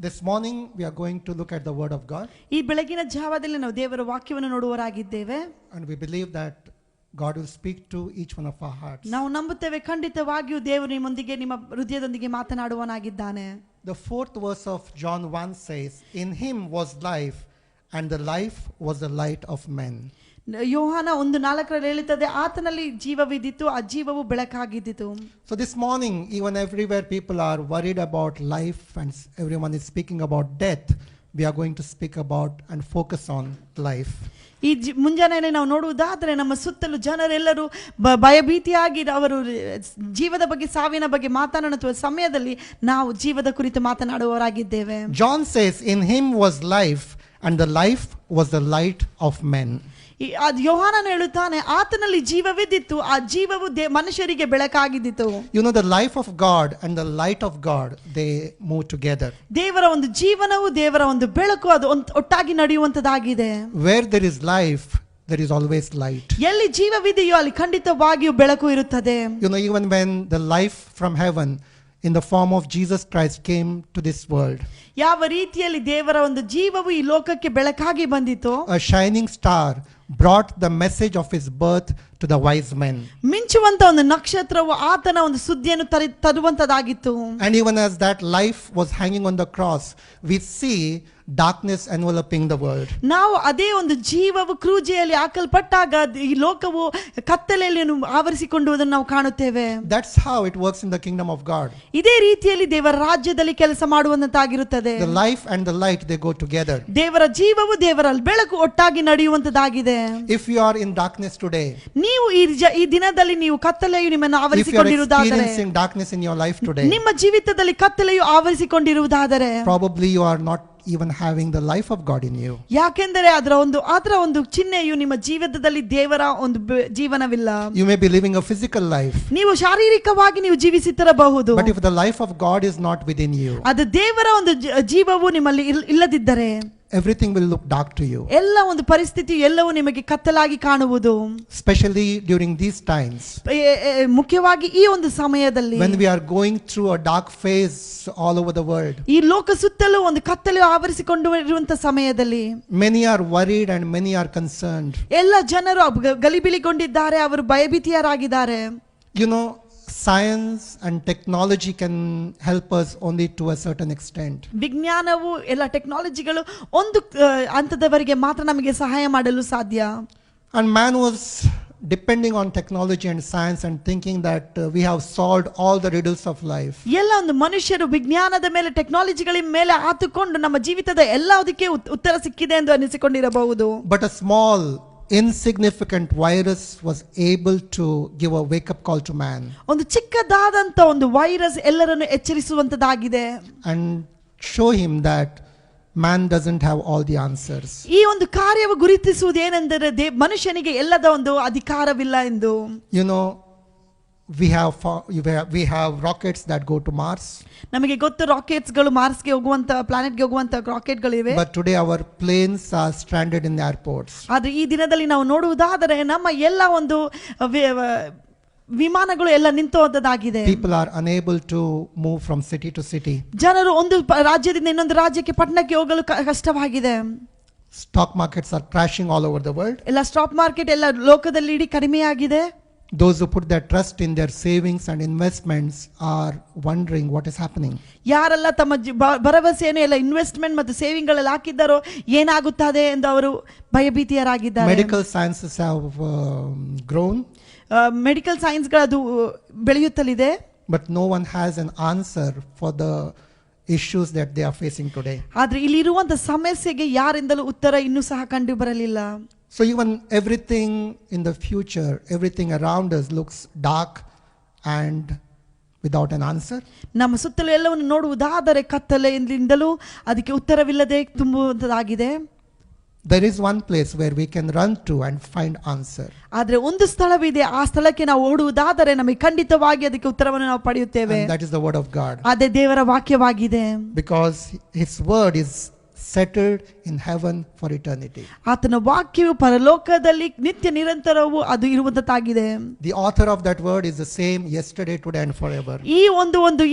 This morning we are going to look at the word of God. ಈ ಬೆಳಗಿನ ಜಾವದಲ್ಲಿ ನಾವು ದೇವರ ವಾಕ್ಯವನ್ನು ನೋಡುವರಾಗಿದ್ದೇವೆ. And we believe that God will speak to each one of our hearts. ನಾವು ನಂಬುತ್ತೇವೆ ಖಂಡಿತವಾಗಿಯೂ ದೇವರು ನಿಮ್ಮೊಂದಿಗೆ ನಿಮ್ಮ ಹೃದಯದೊಂದಿಗೆ ಮಾತನಾಡುವನಾಗಿದ್ದಾನೆ. The fourth verse of John 1 says, "In him was life, and the life was the light of men." ಯೋಹಾನ 1:4 ಹೇಳುತ್ತದೆ, ಆತನಲ್ಲಿ ಜೀವವಿದ್ದಿತು, ಆ ಜೀವವು ಬೆಳಕಾಗಿದ್ದಿತು. So this morning, even everywhere people are worried about life and everyone is speaking about death, we are going to speak about and focus on life. ಈ ಮುಂಜಾನೆಯಲ್ಲಿ ನಾವು ನೋಡುವುದಾದರೆ ನಮ್ಮ ಸುತ್ತಲೂ ಜನರೆಲ್ಲರೂ ಭಯಭೀತಿಯಾಗಿ ಅವರು ಜೀವದ ಬಗ್ಗೆ, ಸಾವಿನ ಬಗ್ಗೆ ಮಾತನಾಡುವ ಸಮಯದಲ್ಲಿ ನಾವು ಜೀವದ ಕುರಿತು ಮಾತನಾಡುವವರಾಗಿದ್ದೇವೆ. John says, "In him was life, and the life was the light of men." ಯೋಹಾನನು ಹೇಳುತ್ತಾನೆ, ಆತನಲ್ಲಿ ಜೀವವಿದ್ದಿತ್ತು, ಆ ಜೀವವು ಮನುಷ್ಯರಿಗೆ ಬೆಳಕಾಗಿದ್ದಿತು. You know, the life of God and the light of God, they move together. ದೇವರ ಒಂದು ಜೀವನವು, ದೇವರ ಒಂದು ಬೆಳಕು, ಅದು ಒಟ್ಟಾಗಿ ನಡೆಯುವಂತದಾಗಿದೆ. Where there is life, there is always light. ಎಲ್ಲಿ ಜೀವವಿದೆಯೋ ಅಲ್ಲಿ ಖಂಡಿತವಾಗಿಯೂ ಬೆಳಕು ಇರುತ್ತದೆ. You know, even when the life from heaven in the form of Jesus Christ came to this world, ಯಾವ ರೀತಿಯಲ್ಲಿ ದೇವರ ಒಂದು ಜೀವವು ಈ ಲೋಕಕ್ಕೆ ಬೆಳಕಾಗಿ ಬಂದಿತು, a shining star brought the message of his birth to the wise men. ಮಿಂಚುವಂತ ಒಂದು ನಕ್ಷತ್ರವು ಆತನ ಒಂದು ಸುದ್ದಿಯನ್ನು ತರುವಂತದಾಗಿತ್ತು. And even as that life was hanging on the cross, we see darkness enveloping the world. ನಾವು ಅದೇ ಒಂದು ಜೀವವು ಕ್ರೂಜೆಯಲ್ಲಿ ಹಾಕಲ್ಪಟ್ಟಾಗ ಈ ಲೋಕವು ಕತ್ತಲೆಯಲ್ಲಿ ಆವರಿಸಿಕೊಳ್ಳುವುದನ್ನು ನಾವು ಕಾಣುತ್ತೇವೆ. That's how it works in the kingdom of God. ಇದೇ ರೀತಿಯಲ್ಲಿ ದೇವರ ರಾಜ್ಯದಲ್ಲಿ ಕೆಲಸ ಮಾಡುವಂತಾಗಿರುತ್ತದೆ. The life and the light, they go together. ದೇವರ ಜೀವವು, ದೇವರ ಬೆಳಕು ಒಟ್ಟಾಗಿ ನಡೆಯುವಂತದಾಗಿದೆ. If you are in darkness today, ನೀವು ಈ ದಿನದಲ್ಲಿ ನೀವು ಕತ್ತಲೆಯು ನಿಮ್ಮನ್ನು if you are ಆವರಿಸಿಕೊಂಡಿರುವುದಾದರೆ, experiencing darkness in your life today, ನಿಮ್ಮ ಜೀವಿತದಲ್ಲಿ ಕತ್ತಲೆಯು ಆವರಿಸಿಕೊಂಡಿರುವುದಾದರೆ, probably you are not even having the life of God in you. ಯಾಕೆಂದರೆ ಅದರ ಒಂದು ಚಿಹ್ನೆಯು ನಿಮ್ಮ ಜೀವಿತದಲ್ಲಿ ದೇವರ ಒಂದು ಜೀವನವಿಲ್ಲ. You may be living a physical life, ನೀವು ಶಾರೀರಿಕವಾಗಿ ನೀವು ಜೀವಿಸುತ್ತಿರಬಹುದು, but if the life of God is not within you, ಅದು ದೇವರ ಒಂದು ಜೀವವು ನಿಮ್ಮಲ್ಲಿ ಇಲ್ಲದಿದ್ದರೆ everything will look dark to you. ಎಲ್ಲ ಒಂದು ಪರಿಸ್ಥಿತಿ ಎಲ್ಲವೂ ನಿಮಗೆ ಕತ್ತಲಾಗಿ ಕಾಣುವುದು. Especially during these times, ಮುಖ್ಯವಾಗಿ ಈ ಒಂದು ಸಮಯದಲ್ಲಿ, when we are going through a dark phase all over the world, ಈ ಲೋಕ ಸುತ್ತಲೂ ಒಂದು ಕತ್ತಲೆ ಆವರಿಸಿಕೊಂಡು ಇರುವಂತ ಸಮಯದಲ್ಲಿ, many are worried and many are concerned. ಎಲ್ಲ ಜನರು ಗಲಿಬಿಲಿಗೊಂಡಿದ್ದಾರೆ, ಅವರು ಭಯಭೀತಿಯರಾಗಿದ್ದಾರೆ. You know, science and technology can help us only to a certain extent. ವಿಜ್ಞಾನವು, ಎಲ್ಲ ಟೆಕ್ನಾಲಜಿಗಳು ಒಂದು ಹಂತದವರೆಗೆ ಮಾತ್ರ ನಮಗೆ ಸಹಾಯ ಮಾಡಲು ಸಾಧ್ಯ. And man was depending on technology and science and thinking that we have solved all the riddles of life. ಎಲ್ಲ ಒಂದು ಮನುಷ್ಯರು ವಿಜ್ಞಾನದ ಮೇಲೆ, ಟೆಕ್ನಾಲಜಿಗಳ ಮೇಲೆ ಆತುಕೊಂಡು ನಮ್ಮ ಜೀವಿತದ ಎಲ್ಲದಕ್ಕೆ ಉತ್ತರ ಸಿಕ್ಕಿದೆ ಎಂದು ಅನಿಸಿಕೊಂಡಿರಬಹುದು. But a small insignificant virus was able to give a wake up call to man, ಒಂದು ಚಿಕ್ಕದಾದಂತ ಒಂದು ವೈರಸ್ ಎಲ್ಲರನ್ನು ಎಚ್ಚರಿಸುವಂತದಾಗಿದೆ and show him that man doesn't have all the answers. ಈ ಒಂದು ಕಾರ್ಯವು ಗುರುತಿಸುವುದು ಏನೆಂದರೆ ಮನುಷ್ಯನಿಗೆ ಎಲ್ಲದ ಒಂದು ಅಧಿಕಾರವಿಲ್ಲ ಎಂದು. You know, we have rockets that go to Mars. ನಮಗೆ ಗೊತ್ತು, ರಾಕೆಟ್ಸ್ ಗಳು ಮಾರ್ಸ್ಗೆ ಹೋಗುವಂತ, ಪ್ಲಾನೆಟ್ಗೆ ಹೋಗುವಂತ ರಾಕೆಟ್ ಗಳಿವೆ. But today our planes are stranded in the airports. ಆದ್ರೆ ಈ ದಿನದಲ್ಲಿ ನಾವು ನೋಡುವುದಾದರೆ ನಮ್ಮ ಎಲ್ಲ ಒಂದು ವಿಮಾನಗಳು ಎಲ್ಲ ನಿಂತುಹೋದದಾಗಿದೆ. People are unable to move from city to city. ಜನರು ಒಂದು ರಾಜ್ಯದಿಂದ ಇನ್ನೊಂದು ರಾಜ್ಯಕ್ಕೆ, ಪಟ್ಟಣಕ್ಕೆ ಹೋಗಲು ಕಷ್ಟವಾಗಿದೆ. Stock markets are crashing all over the world. ಎಲ್ಲ ಸ್ಟಾಕ್ ಮಾರ್ಕೆಟ್ ಎಲ್ಲ ಲೋಕದಲ್ಲಿ ಇಡೀ ಕಡಿಮೆಯಾಗಿದೆ. Those who put their trust in their savings and investments are wondering what is happening. ಯಾರೆಲ್ಲ ತಮ್ಮ ಭರವಸೆಯನ್ನು ಎಲ್ಲ ಇನ್ವೆಸ್ಟ್ಮೆಂಟ್ ಮತ್ತು ಸೇವಿಂಗ್ ಗಳಲ್ಲಿ ಹಾಕಿದ್ದಾರೋ ಏನಾಗುತ್ತದೆ ಎಂದು ಅವರು ಭಯಭೀತಿಯರಾಗಿದ್ದಾರೆ. Medical sciences have grown. Medical science ಗಳು ಬೆಳೆಯುತ್ತಲಿದೆ. But no one has an answer for the issues that they are facing today. ಆದ್ರೆ ಇಲ್ಲಿರುವಂತ ಸಮಸ್ಯೆಗೆ ಯಾರಿಂದಲೂ ಉತ್ತರ ಇನ್ನೂ ಸಹ ಕಂಡು ಬರಲಿಲ್ಲ. So even everything in the future, everything around us looks dark and without an answer. ನಮ್ಮ ಸುತ್ತಲೂ ಎಲ್ಲವನ್ನು ನೋಡುವುದಾದರೆ ಕತ್ತಲೆಯಿಂದಲೂ ಅದಕ್ಕೆ ಉತ್ತರವಿಲ್ಲದೆ ತುಂಬುವಂತದಾಗಿದೆ. There is one place where we can run to and find answer. ಆದ್ರೆ ಒಂದು ಸ್ಥಳವಿದೆ, ಆ ಸ್ಥಳಕ್ಕೆ ನಾವು ಓಡುವುದಾದರೆ ನಮಗೆ ಖಂಡಿತವಾಗಿ ಅದಕ್ಕೆ ಉತ್ತರವನ್ನು ನಾವು ಪಡೆಯುತ್ತೇವೆ. And that is the word of God. ಅದೇ ದೇವರ ವಾಕ್ಯವಾಗಿದೆ. Because his word is settled in heaven for eternity. ಆತನ ವಾಕ್ಯವು ಪರಲೋಕದಲ್ಲಿ ನಿತ್ಯ ನಿರಂತರವೂ ಅದು ಇರುವಂತದ್ದಾಗಿದೆ. The author of that word is the same yesterday, today and forever. ಈ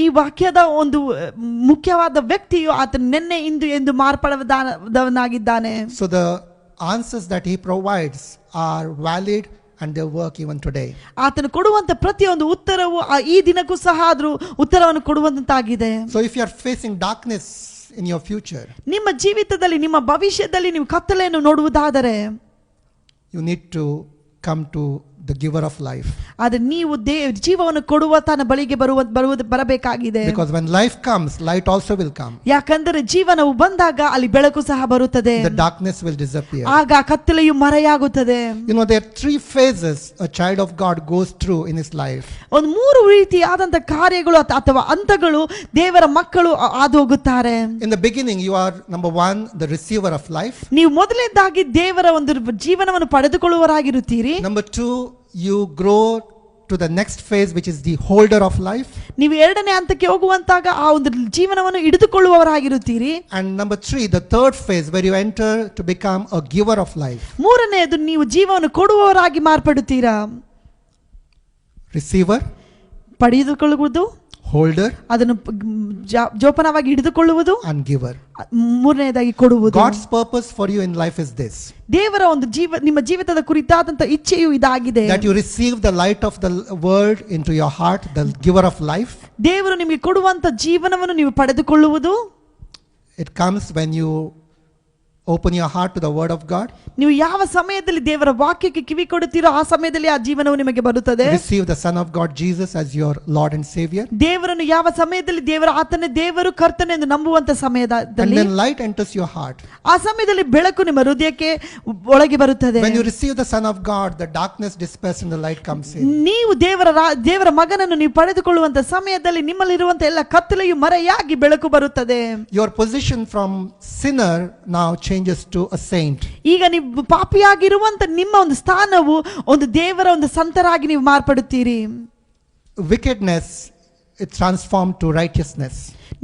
ಈ ವಾಕ್ಯದ ಒಂದು ಮುಖ್ಯವಾದ ವ್ಯಕ್ತಿಯು ಆತನ ನಿನ್ನೆ ಇಂದು ಎಂದು ಮಾರ್ಪಡದವನಾಗಿದ್ದಾನೆ. So the answers that he provides are valid and they work even today. ಆತನು ಕೊಡುವಂತ ಪ್ರತಿಯೊಂದು ಉತ್ತರವು ಈ ದಿನಕ್ಕೂ ಸಹ ಆದರೂ ಉತ್ತರವನ್ನು ಕೊಡುವಂತಾಗಿದೆ. So if you are facing darkness in your future, ನಿಮ್ಮ ಜೀವಿತದಲ್ಲಿ ನಿಮ್ಮ ಭವಿಷ್ಯದಲ್ಲಿ ನೀವು ಕತ್ತಲೆಯನ್ನು ನೋಡುವುದಾದರೆ, you need to come to the giver of life. ಆದರೆ ನೀವು ಜೀವವನ್ನು ಕೊಡುವ ತನ್ನ ಬಳಿಗೆ ಬರಬೇಕಾಗಿದೆ. Because when life comes, light also will come. ಯಾಕಂದರೆ ಜೀವನವು ಬಂದಾಗ ಅಲ್ಲಿ ಬೆಳಕು ಸಹ ಬರುತ್ತದೆ. The darkness will disappear. ಆಗ ಕತ್ತಲೆಯು ಮರೆಯಾಗುತ್ತದೆ. You know, there are 3 phases a child of God goes through in his life. ಒಂದು 3 ರೀತಿಯಾದಂತ ಕಾರ್ಯಗಳು ಅಥವಾ ಹಂತಗಳು ದೇವರ ಮಕ್ಕಳು ಹಾದು ಹೋಗುತ್ತಾರೆ. In the beginning, you are number 1, the receiver of life. ನೀವು ಮೊದಲನೇದಾಗಿ ದೇವರ ಒಂದು ಜೀವನವನ್ನು ಪಡೆದುಕೊಳ್ಳುವವರಾಗಿರುತ್ತೀರಿ. Number 2, you grow to the next phase, which is the holder of life. ನೀವು ಎರಡನೇ ಹಂತಕ್ಕೆ ಹೋಗುವಂತಾಗ ಆ ಒಂದು ಜೀವನವನ್ನು ಹಿಡಿದುಕೊಳ್ಳುವವರಾಗಿರುತ್ತೀರಿ. And number 3, the third phase, where you enter to become a giver of life. ಮೂರನೆಯದು ನೀವು ಜೀವವನ್ನು ಕೊಡುವವರಾಗಿ ಮಾರ್ಪಡುತ್ತೀರಾ. Receiver, ಪಡೆದುಕೊಳ್ಳುವುದು, holder, ಅದನ್ನು ಜೋಪಾನವಾಗಿ ಹಿಡಿದುಕೊಳ್ಳುವುದು, and giver. ಮೂರನೆಯದಾಗಿ ಕೊಡುವುದು. God's purpose for you in life is this: ದೇವರ ಒಂದು ನಿಮ್ಮ ಜೀವಿತದ ಕುರಿತಾದಂತ ಇಚ್ಛೆಯು ಇದಾಗಿದೆ, that you receive the light of the word into your heart, the giver of life. ದೇವರು ನಿಮಗೆ ಕೊಡುವಂತ ಜೀವನವನ್ನು ನೀವು ಪಡೆದುಕೊಳ್ಳುವುದು. It comes when you open your heart to the word of God. ನೀವು ಯಾವ ಸಮಯದಲ್ಲಿ ದೇವರ ವಾಕ್ಯಕ್ಕೆ ಕಿವಿ ಕೊಡುತ್ತೀರೋ ಆ ಸಮಯದಲ್ಲಿ ಆ ಜೀವನವು ನಿಮಗೆ ಬರುತ್ತದೆ. Receive the Son of God Jesus as your Lord and Savior. ದೇವರನ್ನು ಯಾವ ಸಮಯದಲ್ಲಿ ಆತನೇ ದೇವರು ಕರ್ತನೆ ಎಂದು ನಂಬುವಂತ ಸಮಯದಲ್ಲಿ, and then light enters your heart. ಆ ಸಮಯದಲ್ಲಿ ಬೆಳಕು ನಿಮ್ಮ ಹೃದಯಕ್ಕೆ ಒಳಗೆ ಬರುತ್ತದೆ. When you receive the Son of God, the darkness disperses and the light comes in. ನೀವು ದೇವರ ಮಗನನ್ನು ನೀವು ಪಡೆದುಕೊಳ್ಳುವಂತ ಸಮಯದಲ್ಲಿ ನಿಮ್ಮಲ್ಲಿರುವಂತ ಎಲ್ಲ ಕತ್ತಲೆಯು ಮರೆಯಾಗಿ ಬೆಳಕು ಬರುತ್ತದೆ. Your position from sinner now changes to a saint. ಈಗ ನೀವು ಪಾಪಿಯಾಗಿರುವಂತ ನಿಮ್ಮ ಒಂದು ಸ್ಥಾನವು ಒಂದು ದೇವರ ಒಂದು ಸಂತರಾಗಿ ನೀವು ಮಾರ್ಪಡುತ್ತೀರಿ. Wickedness is transformed to righteousness.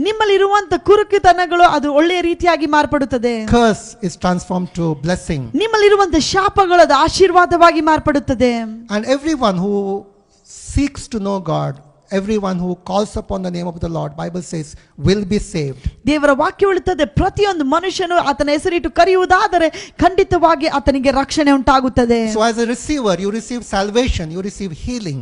ನಿಮ್ಮಲ್ಲಿರುವಂತ ಕುರುಕುತನಗಳು ಅದು ಒಳ್ಳೆಯ ರೀತಿಯಾಗಿ ಮಾರ್ಪಡುತ್ತದೆ. Curse is transformed to blessing. ನಿಮ್ಮಲ್ಲಿರುವಂತ ಶಾಪಗಳು ಅದು ಆಶೀರ್ವಾದವಾಗಿ ಮಾರ್ಪಡುತ್ತದೆ. And everyone who seeks to know God, everyone who calls upon the name of the Lord, Bible says, will be saved. ದೇವರ ವಾಕ್ಯ ಹೇಳುತ್ತದೆ, ಪ್ರತಿಯೊಂದು ಮನುಷ್ಯನು ಆತನ ಹೆಸರಿಟ್ಟು ಕರೆಯುವುದಾದರೆ ಖಂಡಿತವಾಗಿ ಆತನಿಗೆ ರಕ್ಷಣೆ ಉಂಟಾಗುತ್ತದೆ. So as a receiver, you receive salvation, you receive healing.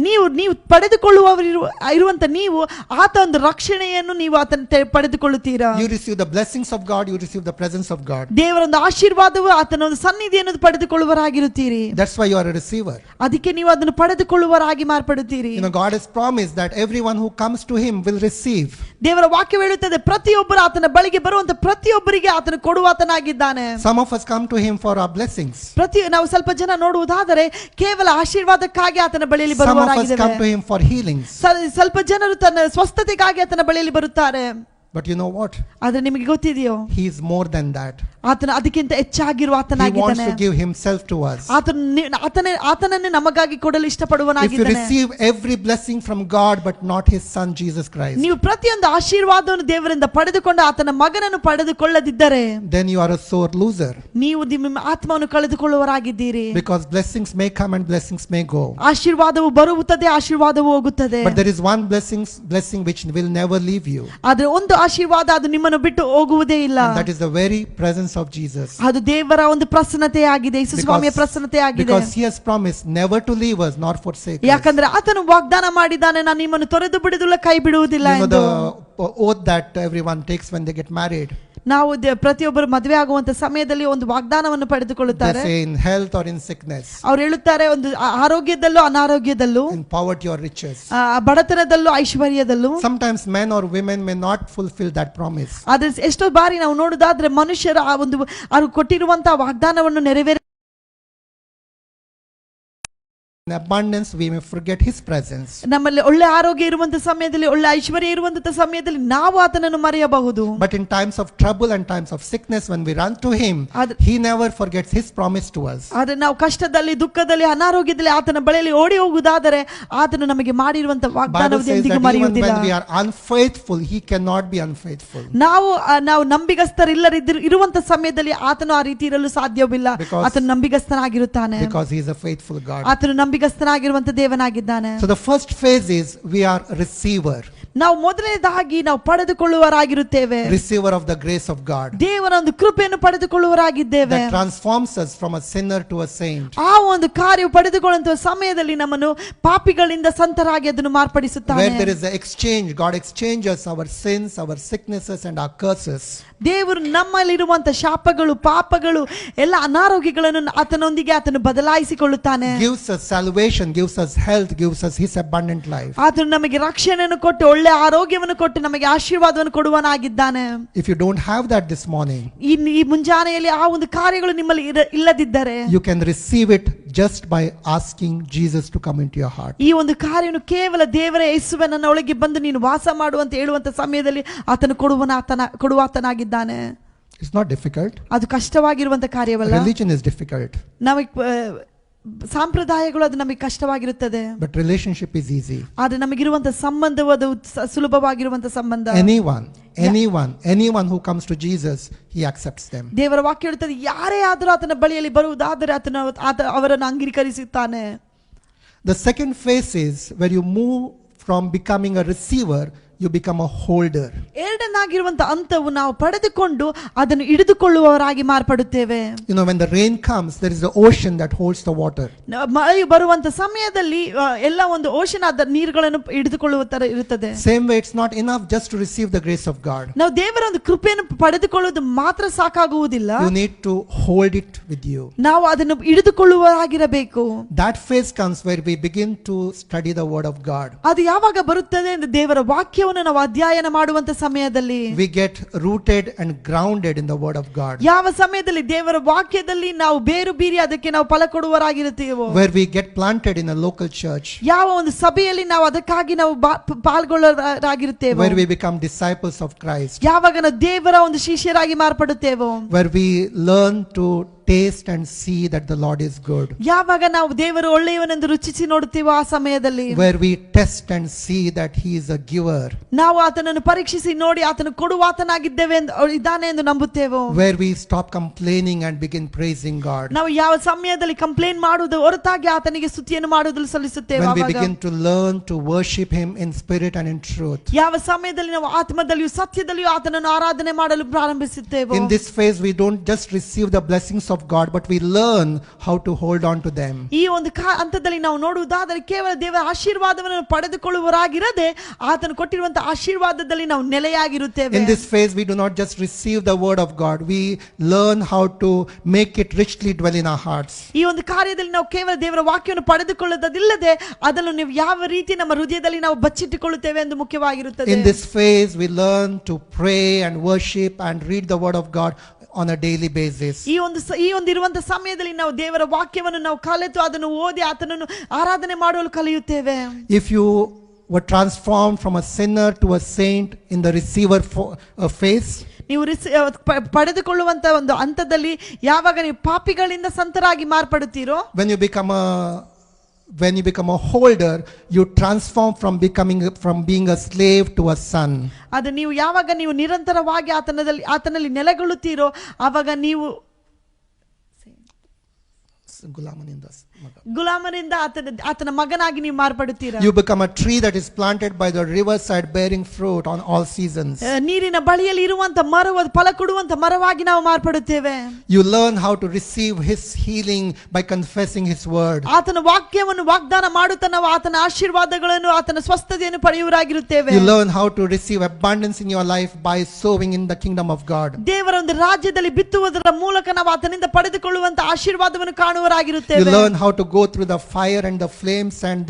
ನೀವು ಪಡೆದುಕೊಳ್ಳುವವರಿರುವಂತ ನೀವು ಆತ ಒಂದು ರಕ್ಷಣೆಯನ್ನು ನೀವು ಆತನ ಪಡೆದುಕೊಳ್ಳುತ್ತೀರಾ. You receive the blessings of God, you receive the presence of God. ದೇವರ ಒಂದು ಆಶೀರ್ವಾದವು ಆತನ ಒಂದು ಸನ್ನಿಧಿಯನ್ನು ಪಡೆದುಕೊಳ್ಳುವರಾಗಿರುತ್ತೀರಿ. That's why you are a receiver. ಅದಕ್ಕೆ ನೀವು ಅದನ್ನು ಪಡೆದುಕೊಳ್ಳುವರಾಗಿ ಮಾರ್ಪಡುತ್ತೀರಿ. You know, God has promised that everyone who comes to him will receive. ದೇವರ ವಾಕ್ಯ ಹೇಳುತ್ತದೆ, ಪ್ರತಿಯೊಬ್ಬರು ಆತನ ಬಳಿಗೆ ಬರುವಂತ ಪ್ರತಿಯೊಬ್ಬರಿಗೆ ಆತನ ಕೊಡುವಾತನಾಗಿದ್ದಾನೆ. Some of us come to him for our blessings. ನಾವು ಸ್ವಲ್ಪ ಜನ ನೋಡುವುದಾದರೆ ಕೇವಲ ಆಶೀರ್ವಾದಕ್ಕಾಗಿ ಆತನ ಬಳಿಯಲ್ಲಿ Some of us come to him for healings. ಸ್ವಲ್ಪ ಜನರು ತನ್ನ ಸ್ವಸ್ಥತೆಗಾಗಿ ಆತನ ಬಳಿಯಲ್ಲಿ ಬರುತ್ತಾರೆ. But you know what? ಆದರೆ ನಿಮಗೆ ಗೊತ್ತಿದೆಯೋ, he is more than that. ಆತನ ಅದಕ್ಕಿಂತ ಹೆಚ್ಚಾಗಿರುವ ಆತನಾಗಿದ್ದಾನೆ. He wants to give himself to us. ಆತನನ್ನೇ ನಮಗಾಗಿ ಕೊಡಲು ಇಷ್ಟಪಡುವನಾಗಿದ್ದಾನೆ. If you receive every blessing from God but not his son Jesus Christ, ನೀವು ಪ್ರತಿಯೊಂದು ಆಶೀರ್ವಾದವನ್ನು ದೇವರಿಂದ ಪಡೆದುಕೊಂಡು ಆತನ ಮಗನನ್ನು ಪಡೆದುಕೊಳ್ಳದಿದ್ದರೆ, then you are a sore loser. ನೀವು ನಿಮ್ಮ ಆತ್ಮವನ್ನು ಕಳೆದುಕೊಳ್ಳುವರಾಗಿದ್ದೀರಿ. Because blessings may come and blessings may go. ಆಶೀರ್ವಾದವು ಬರುತ್ತದೆ, ಆಶೀರ್ವಾದವು ಹೋಗುತ್ತದೆ. But there is one blessing which will never leave you. ಆದರೆ ಒಂದು ಆಶೀರ್ವಾದ ಅದು ನಿಮ್ಮನ್ನು ಬಿಟ್ಟು ಹೋಗುವುದೇ ಇಲ್ಲ. And that is the very presence of Jesus. ಅದು ದೇವರ ಒಂದು ಪ್ರಸನ್ನತೆ ಆಗಿದೆ, ಯೇಸು ಸ್ವಾಮಿಯ ಪ್ರಸನ್ನತೆ ಆಗಿದೆ. Because he has promised never to leave us nor forsake us. ಯಾಕಂದ್ರೆ ಆತನು ವಾಗ್ದಾನ ಮಾಡಿದ್ದಾನೆ, ನಾನು ನಿಮ್ಮನ್ನು ತೊರೆದು ಬಿಡುವುದಿಲ್ಲ, ಕೈ ಬಿಡುವುದಿಲ್ಲ ಎಂದು. The oath that everyone takes when they get married. ನಾವು ಪ್ರತಿಯೊಬ್ಬರು ಮದುವೆ ಆಗುವಂತ ಸಮಯದಲ್ಲಿ ಒಂದು ವಾಗ್ದಾನವನ್ನು ಪಡೆದುಕೊಳ್ಳುತ್ತಾರೆ. They say in health or in sickness. ಅವರು ಹೇಳುತ್ತಾರೆ, ಒಂದು ಆರೋಗ್ಯದಲ್ಲೂ ಅನಾರೋಗ್ಯದಲ್ಲೂ, in poverty or riches. ಬಡತನದಲ್ಲೂ ಐಶ್ವರ್ಯದಲ್ಲೂ. Sometimes men or women may not fulfill that promise. ಆದ್ರೆ ಎಷ್ಟೋ ಬಾರಿ ನಾವು ನೋಡುವುದಾದ್ರೆ ಮನುಷ್ಯರು ಆ ಒಂದು ಅವರು ಕೊಟ್ಟಿರುವಂತಹ ವಾಗ್ದಾನವನ್ನು ನೆರವೇರ in abundance, we may forget His presence. ನಮ್ಮಲ್ಲಿ ಒಳ್ಳೆ ಆರೋಗ್ಯ ಇರುವಂತ ಸಮಯದಲ್ಲಿ, ಒಳ್ಳೆ ಐಶ್ವರ್ಯ ಇರುವಂತ ಸಮಯದಲ್ಲಿ ನಾವು ಆತನನ್ನು ಮರೆಯಬಹುದು. But in times of trouble and times of sickness, when we run to Him, He never forgets His promise to us. ಆದ್ರೆ ನಾವು ಕಷ್ಟದಲ್ಲಿ, ದುಃಖದಲ್ಲಿ, ಅನಾರೋಗ್ಯದಲ್ಲಿ ಆತನ ಬಳಿಯಲ್ಲಿ ಓಡಿ ಹೋಗುವುದಾದರೆ ಆತನು ನಮಗೆ ಮಾಡಿರುವಂತ ವಾಗ್ದಾನವನ್ನು ಎಂದಿಗೂ ಮರೆಯುವುದಿಲ್ಲ. When we are unfaithful, He cannot be unfaithful. ನಾವು ನಂಬಿಗಸ್ತರಿಲ್ಲದಿರುವಂತ ಸಮಯದಲ್ಲಿ ಆತನು ಆ ರೀತಿ ಇರಲು ಸಾಧ್ಯವಿಲ್ಲ. ಆತನು ನಂಬಿಗಸ್ತನಾಗಿರುತ್ತಾನೆ. Because He is a faithful God. ಆತನು ನಂಬಿಗಸ್ತನಾಗಿರುವಂತ ದೇವನಾಗಿದ್ದಾನೆ. So the first phase is we are receiver. ನಾವು ಮೊದಲನೇದಾಗಿ ನಾವು ಪಡೆದುಕೊಳ್ಳುವರಾಗಿರುತ್ತೇವೆ. Receiver of the grace of God. ದೇವರ ಒಂದು ಕೃಪೆಯನ್ನು ಪಡೆದುಕೊಳ್ಳುವರಾಗಿದ್ದೇವೆ. That transforms us from a sinner to a saint. ಆ ಒಂದು ಕಾರ್ಯವು ಪಡೆದುಕೊಳ್ಳುವಂತ ಸಮಯದಲ್ಲಿ ನಮ್ಮನ್ನು ಪಾಪಿಗಳಿಂದ ಸಂತರಾಗಿ ಅದನ್ನು ಮಾರ್ಪಡಿಸುತ್ತಾನೆ. Where there is an exchange, God exchanges our sins, our sicknesses and our curses. ದೇವರು ನಮ್ಮಲ್ಲಿರುವಂತ ಶಾಪಗಳು, ಪಾಪಗಳು, ಎಲ್ಲ ಅನಾರೋಗ್ಯಗಳನ್ನು ಆತನೊಂದಿಗೆ ಆತನು ಬದಲಾಯಿಸಿಕೊಳ್ಳುತ್ತಾನೆ. Gives us salvation, gives us health, gives us His abundant life. ಆತನು ನಮಗೆ ರಕ್ಷಣೆಯನ್ನು ಕೊಟ್ಟು, ಒಳ್ಳೆ ಆರೋಗ್ಯವನ್ನು ಕೊಟ್ಟು, ನಮಗೆ ಆಶೀರ್ವಾದವನ್ನು ಕೊಡುವನಾಗಿದ್ದಾನೆ. If you don't have that this morning, ಈ ಮುಂಜಾನೆಯಲ್ಲಿ ಆ ಒಂದು ಕಾರ್ಯಗಳು ನಿಮ್ಮಲ್ಲಿ ಇಲ್ಲದಿದ್ದರೆ, you can receive it just by asking Jesus to come into your heart. ಈ ಒಂದು ಕಾರ್ಯವನ್ನು ಕೇವಲ ದೇವರೇ ಯೇಸುವೆ ನನ್ನ ಒಳಗೆ ಬಂದು ನೀನು ವಾಸ ಮಾಡು ಅಂತ ಹೇಳುವಂತ ಸಮಯದಲ್ಲಿ ಆತನು ಕೊಡುವಾತನಾಗಿದ್ದಾನೆ. It's not difficult. ಅದು ಕಷ್ಟವಾಗಿರುವಂತ ಕಾರ್ಯವಲ್ಲ. Religion is difficult. ಸಂಪ್ರದಾಯಗಳು ಅದು ನಮಗೆ ಕಷ್ಟವಾಗಿರುತ್ತದೆ. But relationship is easy. ಆದ್ರೆ ನಮಗಿರುವಂತ ಸಂಬಂಧವು ಅದು ಸುಲಭವಾಗಿರುವಂತ ಸಂಬಂಧ. Anyone who comes to Jesus, He accepts them. ದೇವರ ವಾಕ್ಯ ಹೇಳುತ್ತದೆ, ಯಾರೇ ಆದರೂ ಆತನ ಬಳಿಯಲ್ಲಿ ಬರುವುದಾದರೆ ಅವರನ್ನು ಅಂಗೀಕರಿಸುತ್ತಾನೆ. The second phase is where you move from becoming a receiver, you become a holder. ಎರಡನಾಗಿರುವಂತ ಹಂತವು ನಾವು ಪಡೆದುಕೊಂಡು ಅದನ್ನು ಹಿಡಿದುಕೊಳ್ಳುವವರಾಗಿ ಮಾರ್ಪಡುತ್ತೇವೆ. You know, when the rain comes, there is the ocean that holds the water. ಮಳೆಯು ಬರುವಂತ ಸಮಯದಲ್ಲಿ ಎಲ್ಲ ಒಂದು ಓಷನ್ ಆದ ನೀರುಗಳನ್ನು ಹಿಡಿದುಕೊಳ್ಳುವ ತರ ಇರುತ್ತದೆ. Same way, it's not enough just to receive the grace of God. ನಾವು ದೇವರ ಒಂದು ಕೃಪೆಯನ್ನು ಪಡೆದುಕೊಳ್ಳುವುದು ಮಾತ್ರ ಸಾಕಾಗುವುದಿಲ್ಲ. You need to hold it with you. ನಾವು ಅದನ್ನು ಹಿಡಿದುಕೊಳ್ಳುವವರಾಗಿರಬೇಕು. That phase comes where we begin to study the word of God. ಅದು ಯಾವಾಗ ಬರುತ್ತದೆ ಎಂದು ದೇವರ ವಾಕ್ಯವನ್ನು ನಾವು ಅಧ್ಯಯನ ಮಾಡುವಂತ ಸಮಯದಲ್ಲಿ, we get rooted and grounded in the word of God. ಯಾವ ಸಮಯದಲ್ಲಿ ದೇವರ ವಾಕ್ಯದಲ್ಲಿ ನಾವು ಬೇರು ಬೀರಿ ಅದಕ್ಕೆ ನಾವು ಫಲ ಕೊಡುವರಾಗಿರುತ್ತೇವೋ, where we get planted in a local church, ಯಾವ ಒಂದು ಸಭೆಯಲ್ಲಿ ನಾವು ಅದಕ್ಕಾಗಿ ನಾವು ಪಾಲ್ಗೊಳ್ಳರಾಗಿರುತ್ತೇವೋ, where we become disciples of Christ, ಯಾವಾಗ ನಾವು ದೇವರ ಒಂದು ಶಿಷ್ಯರಾಗಿ ಮಾರ್ಪಡುತ್ತೇವೋ, where we learn to taste and see that the Lord is good, ಯಾವಾಗ ನಾವು ದೇವರು ಒಳ್ಳೆಯವನೆಂದು ರುಚಿಸಿ ನೋಡುತ್ತೇವೋ ಆ ಸಮಯದಲ್ಲಿ, where we test and see that He is a giver, ನಾವು ಆತನನ್ನು ಪರೀಕ್ಷಿಸಿ ನೋಡಿ ಆತನು ಕೊಡುವಾತನಾಗಿದ್ದೇವೆ ಇದ್ದಾನೆ ಎಂದು ನಂಬುತ್ತೇವೋ, where we stop complaining and begin praising God, ನಾವು ಯಾವ ಸಮಯದಲ್ಲಿ ಕಂಪ್ಲೇಂಟ್ ಮಾಡುವುದು ಹೊರತಾಗಿ ಆತನಿಗೆ ಸ್ತುತಿಯನ್ನು ಮಾಡುವುದನ್ನು ಸಲ್ಲಿಸುತ್ತೇವೆ, when we begin to learn to worship Him in spirit and in truth, ಯಾವ ಸಮಯದಲ್ಲಿ ನಾವು ಆತ್ಮದಲ್ಲಿಯೂ ಸತ್ಯದಲ್ಲಿಯೂ ಆತನನ್ನು ಆರಾಧನೆ ಮಾಡಲು ಪ್ರಾರಂಭಿಸುತ್ತೇವೆ. In this phase we don't just receive the blessings of God, but we learn how to hold on to them. ಈ ಒಂದು ಹಂತದಲ್ಲಿ ನಾವು ನೋಡುವುದಾದರೆ ಕೇವಲ ದೇವರ ಆಶೀರ್ವಾದವನ್ನು ಪಡೆದುಕೊಳ್ಳುವರಾಗಿರದೆ ಆತನು ಕೊಟ್ಟಿರುವಂತಹ ಆಶೀರ್ವಾದದಲ್ಲಿ ನಾವು ನೆಲೆಯಾಗಿರುತ್ತೇವೆ. In this phase we do not just receive the word of God, we learn how to make it richly dwell in our hearts. ಈ ಒಂದು ಕಾರ್ಯದಲ್ಲಿ ನಾವು ಕೇವಲ ದೇವರ ವಾಕ್ಯವನ್ನು ಪಡೆದುಕೊಳ್ಳುವುದಿಲ್ಲದೆ ಅದನ್ನು ನೀವು ಯಾವ ರೀತಿ ನಮ್ಮ ಹೃದಯದಲ್ಲಿ ನಾವು ಬಚ್ಚಿಟ್ಟುಕೊಳ್ಳುತ್ತೇವೆ ಎಂದು ಮುಖ್ಯವಾಗಿರುತ್ತದೆ. In this phase we learn to pray and worship and read the word of God on a daily basis. ಈ ಒಂದು ಇರುವಂತ ಸಮಯದಲ್ಲಿ ನಾವು ದೇವರ ವಾಕ್ಯವನ್ನು ನಾವು ಕಲಿತು ಅದನ್ನು ಓದಿ ಆತನನ್ನು ಆರಾಧನೆ ಮಾಡಲು ಕಲಿಯುತ್ತೇವೆ. If you were transformed from a sinner to a saint in the receiver phase, ನೀವು ಪಡೆದುಕೊಳ್ಳುವಂತ ಒಂದು ಹಂತದಲ್ಲಿ ಯಾವಾಗ ನೀವು ಪಾಪಿಗಳಿಂದ ಸಂತರಾಗಿ ಮಾರ್ಪಡುತ್ತೀರೋ, when you become a holder, you transform from being a slave to a son. ಅದು ನೀವು ಯಾವಾಗ ನೀವು ನಿರಂತರವಾಗಿ ಆತನಲ್ಲಿ ನೆಲೆಗೊಳ್ಳುತ್ತೀರೋ ಆವಾಗ ನೀವು ಗುಲಾಮನಿಂದ ಆತನ ಮಗನಾಗಿ ನೀವು ಮಾರ್ಪಡುತ್ತೀರಾ. You become a tree that is planted by the riverside bearing fruit on all seasons. ನೀರಿನ ಬಳಿಯಲ್ಲಿ ಇರುವಂತ ಮರವು ಫಲ ಕೊಡುವಂತ ಮರವಾಗಿ ನಾವು ಮಾರ್ಪಡುತ್ತೇವೆ. You learn how to receive His healing by confessing His word. ಆತನ ವಾಕ್ಯವನ್ನು ವಾಗ್ದಾನ ಮಾಡುತ್ತಾ ನಾವು ಆತನ ಆಶೀರ್ವಾದಗಳನ್ನು ಆತನ ಸ್ವಸ್ಥತೆಯನ್ನು ಪಡೆಯುವರಾಗಿರುತ್ತೇವೆ. You learn how to receive abundance in your life by sowing in the kingdom of God. ದೇವರ ಒಂದು ರಾಜ್ಯದಲ್ಲಿ ಬಿತ್ತುವುದರ ಮೂಲಕ ನಾವು ಆತನಿಂದ ಪಡೆದುಕೊಳ್ಳುವಂತ ಆಶೀರ್ವಾದವನ್ನು ಕಾಣುವರಾಗಿರುತ್ತೇವೆ. You learn how to go through the fire and the flames and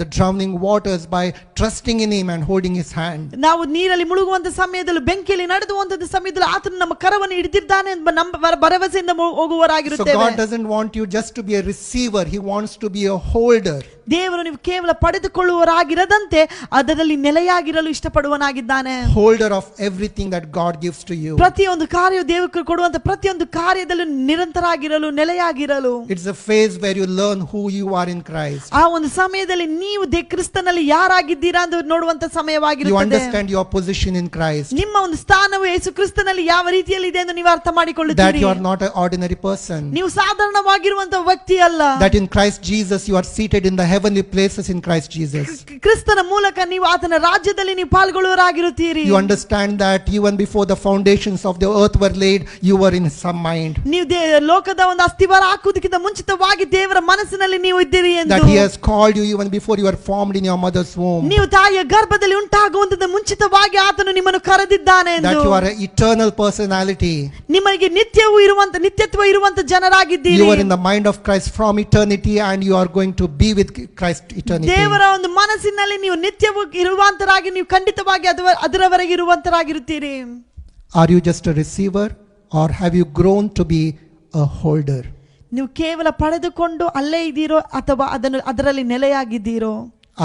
the drowning waters by trusting in him and holding his hand. ನಾವು ನೀರಲ್ಲಿ ಮುಳುಗುವಂತ ಸಮಯದಲ್ಲಿ ಬೆಂಕಿಯಲ್ಲಿ ನಡೆದುವಂತ ಸಮಯದಲ್ಲಿ ಆತನು ನಮ್ಮ ಕರವನ್ನು ಹಿಡಿದಿದ್ದಾನೆ ಎಂಬ ನಮ್ಮ ಭರವಸೆಯಿಂದ ಹೋಗುವರಾಗಿರುತ್ತೇವೆ. So God doesn't want you just to be a receiver, he wants to be a holder. ದೇವರು ನೀವು ಕೇವಲ ಪಡೆದುಕೊಳ್ಳುವರಾಗಿರದಂತೆ ಅದರಲ್ಲಿ ನೆಲೆಯಾಗಿರಲು ಇಷ್ಟಪಡುವನಾಗಿದ್ದಾನೆ. Holder of everything that God gives to you. ಪ್ರತಿಯೊಂದು ಕಾರ್ಯವು ದೇವರು ಕೊಡುವಂತ ಪ್ರತಿಯೊಂದು ಕಾರ್ಯದಲ್ಲೂ ನಿರಂತರವಾಗಿರಲು ನೆಲೆಯಾಗಿರಲು. It's a phase where you learn who you are in Christ. ಆ ಒಂದು ಸಮಯದಲ್ಲಿ ನೀವು ಕ್ರಿಸ್ತನಲ್ಲಿ ಯಾರಾಗಿದ್ದೀರಾ ಎಂದು ನೋಡುವಂತ ಸಮಯವಾಗಿರುತ್ತದೆ. You understand your position in Christ. ನಿಮ್ಮ ಒಂದು ಸ್ಥಾನವು ಯೇಸು ಕ್ರಿಸ್ತನಲ್ಲಿ ಯಾವ ರೀತಿಯಲ್ಲಿ ಇದೆ ಎಂದು ನೀವು ಅರ್ಥ ಮಾಡಿಕೊಳ್ಳುತ್ತೀರಿ. That you are not an ordinary person. ನೀವು ಸಾಧಾರಣವಾಗಿರುವಂತ ವ್ಯಕ್ತಿ ಅಲ್ಲ. That in Christ Jesus you are seated in the heavenly places in Christ Jesus. ಕ್ರಿಸ್ತನ ಮೂಲಕ ನೀವು ಆತನ ರಾಜ್ಯದಲ್ಲಿ ನೀವು ಪಾಲ್ಗೊಳ್ಳುವರಾಗಿರುತ್ತೀರಿ. You understand that even before the foundations of the earth were laid, you were in some mind. ನೀವು ಲೋಕದ ಒಂದು ಅಸ್ತಿವಾರ ಹಾಕುವುದಕ್ಕಿಂತ ಮುಂಚಿತವಾಗಿ ದೇವರ ಮನಸ್ಸಿನಲ್ಲಿ ನೀವು ಇದ್ದೀರಿ ಎಂದು. That he has called you even before you were formed in your mother's womb. ನೀವು ತಾಯಿಯ ಗರ್ಭದಲ್ಲಿ ಉಂಟಾಗುವಂತ ಮುಂಚಿತವಾಗಿ ಆತನು ನಿಮ್ಮನ್ನು ಕರೆದಿದ್ದಾನೆ ಎಂದು. That you are an eternal personality. ನಿಮಗೆ ನಿತ್ಯತ್ವ ಇರುವಂತ ಜನರಾಗಿದ್ದೀರಿ. You are in the mind of Christ from eternity and you are going to be with Christ eternity. ದೇವರ ಒಂದು ಮನಸ್ಸಿನಲ್ಲಿ ನೀವು ನಿತ್ಯವೂ ಇರುವಂತರಾಗಿ ನೀವು ಖಂಡಿತವಾಗಿ ಅದರವರೆಗೆ ಇರುವಂತರಾಗಿರುತ್ತೀರಿ. Are you just a receiver or have you grown to be a holder? ನೀವು ಕೇವಲ ಪಡೆದುಕೊಂಡು ಅಲ್ಲೇ ಇದ್ದೀರೋ ಅಥವಾ ಅದರಲ್ಲಿ ನೆಲೆಯಾಗಿದ್ದೀರೋ?